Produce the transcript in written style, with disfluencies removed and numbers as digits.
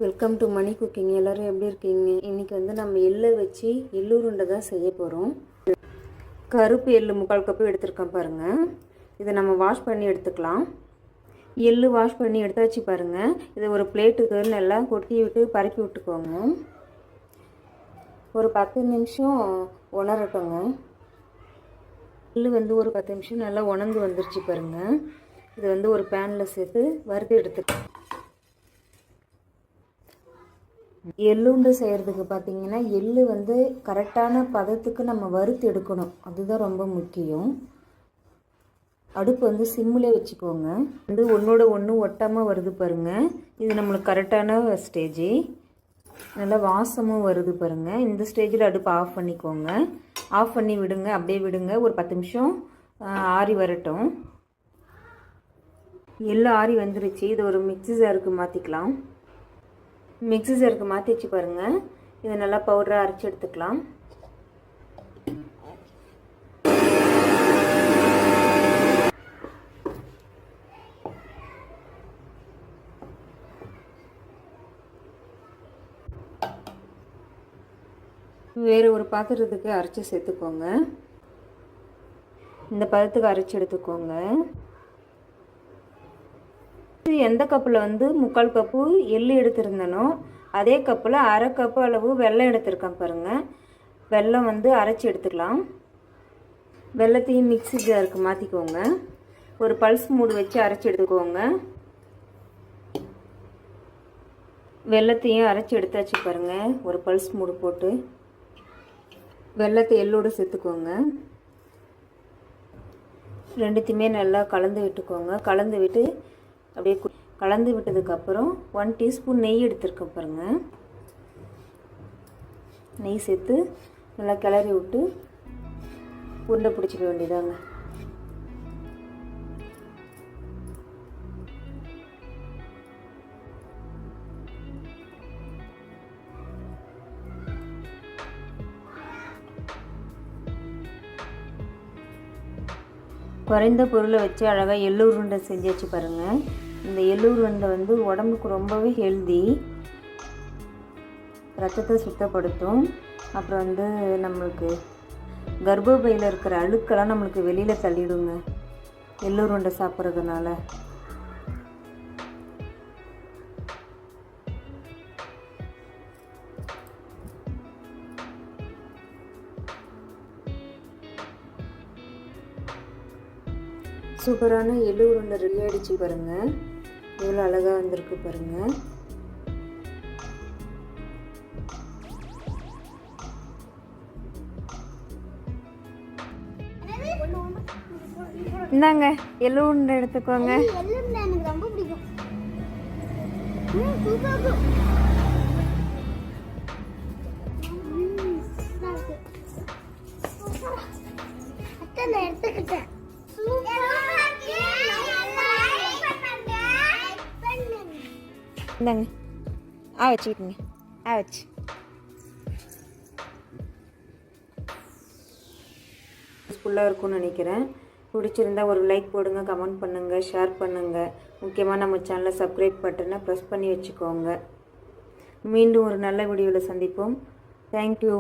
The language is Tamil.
Welcome to money cooking. எல்லோரும் எப்படி இருக்கீங்க? இன்றைக்கி வந்து நம்ம எள்ளை வச்சு எள்ளுருண்டை தான் செய்ய போகிறோம். கருப்பு எள்ளு 3/4 கப்பு எடுத்துருக்கோம் பாருங்கள். இதை நம்ம வாஷ் பண்ணி எடுத்துக்கலாம். எள்ளு வாஷ் பண்ணி எடுத்தாச்சு பாருங்கள். இதை ஒரு பிளேட்டுக்கு நல்லா கொட்டி விட்டு பரப்பி விட்டுக்கோங்க. ஒரு 10 நிமிஷம் உணரட்டுங்க. எள்ளு வந்து ஒரு 10 நிமிஷம் நல்லா உணர்ந்து வந்துருச்சு பாருங்கள். இதை வந்து ஒரு பேனில் சேர்த்து வறுத்து எடுத்துக்கலாம். எள்ளுண்டு செய்கிறதுக்கு பார்த்திங்கன்னா எள்ளு வந்து கரெக்டான பதத்துக்கு நம்ம வறுத்து எடுக்கணும். அதுதான் ரொம்ப முக்கியம். அடுப்பு வந்து சிம்மில் வச்சுக்கோங்க. வந்து ஒன்றோட ஒன்று ஒட்டாமல் வருது பாருங்கள். இது நம்மளுக்கு கரெக்டான ஸ்டேஜ். நல்லா வாசமும் வருது பாருங்கள். இந்த ஸ்டேஜில் அடுப்பு ஆஃப் பண்ணிக்கோங்க. ஆஃப் பண்ணி விடுங்க. அப்படியே விடுங்க. ஒரு 10 நிமிஷம் ஆறி வரட்டும். எள்ளு ஆறி வந்துருச்சு. இது ஒரு மிக்ஸி ஜாருக்கு மாற்றிக்கலாம். மிக்ஸி ஜாருக்கு மாற்றி வச்சு பாருங்கள். இதை நல்லா பவுடராக அரைச்சி எடுத்துக்கலாம். வேறு ஒரு பாத்திரத்துக்கு அரைச்சி சேர்த்துக்கோங்க. இந்த பதத்துக்கு அரைச்சி எடுத்துக்கோங்க. எந்த கப்பில் வந்து 3/4 கப்பு எள்ளு எடுத்துருந்தனோ அதே கப்பில் 1/2 கப்பு அளவு வெல்லம் எடுத்துருக்கேன் பாருங்கள். வெல்லம் வந்து அரைச்சி எடுத்துக்கலாம். வெல்லத்தையும் மிக்ஸி ஜாருக்கு மாற்றிக்கோங்க. ஒரு பல்ஸ் மூடு வச்சு அரைச்சி எடுத்துக்கோங்க. வெல்லத்தையும் அரைச்சி எடுத்தாச்சு பாருங்கள். ஒரு பல்ஸ் மூடு போட்டு வெல்லத்தை எள்ளோடு சேர்த்துக்கோங்க. ரெண்டுத்தையுமே நல்லா கலந்து விட்டுக்கோங்க. கலந்து விட்டு அப்படியே கலந்து விட்டதுக்கப்புறம் 1 டீஸ்பூன் நெய் எடுத்துருக்கேன் பாருங்கள். நெய் சேர்த்து நல்லா கிளறி விட்டு உருண்டை பிடிச்சிக்க வேண்டியதாங்க. குறைந்த பொருளை வச்சு அழகாக எள்ளு உருண்டை செஞ்சு வச்சு பாருங்கள். இந்த எள்ளு உருண்டை வந்து உடம்புக்கு ரொம்பவே ஹெல்தி. ரத்தத்தை சுத்தப்படுத்தும். அப்புறம் வந்து நம்மளுக்கு கர்ப்பப்பையில் இருக்கிற அழுக்கெல்லாம் நம்மளுக்கு வெளியில் தள்ளிடுங்க எள்ளு உருண்டை சாப்பிட்றதுனால. சூப்பரான எள்ளு உருண்டை ரெடி ஆகிடுச்சு பாருங்கள். எவ்வளோ அழகாக வந்திருக்கு பாருங்கள். இந்தாங்க எள்ளு உருண்டை எடுத்துக்கோங்க. எனக்கு ரொம்ப பிடிக்கும். எடுத்துக்கிட்டேன். இந்தாங்க வச்சுக்கிட்டுங்க. வச்சு ஃபுல்லாக இருக்கும்னு நினைக்கிறேன். பிடிச்சிருந்தா ஒரு லைக் போடுங்க, கமெண்ட் பண்ணுங்கள், ஷேர் பண்ணுங்கள். முக்கியமாக நம்ம சேனலை சப்ஸ்கிரைப் பட்டனை ப்ரெஸ் பண்ணி வச்சுக்கோங்க. மீண்டும் ஒரு நல்ல வீடியோவில் சந்திப்போம். தேங்க்யூ.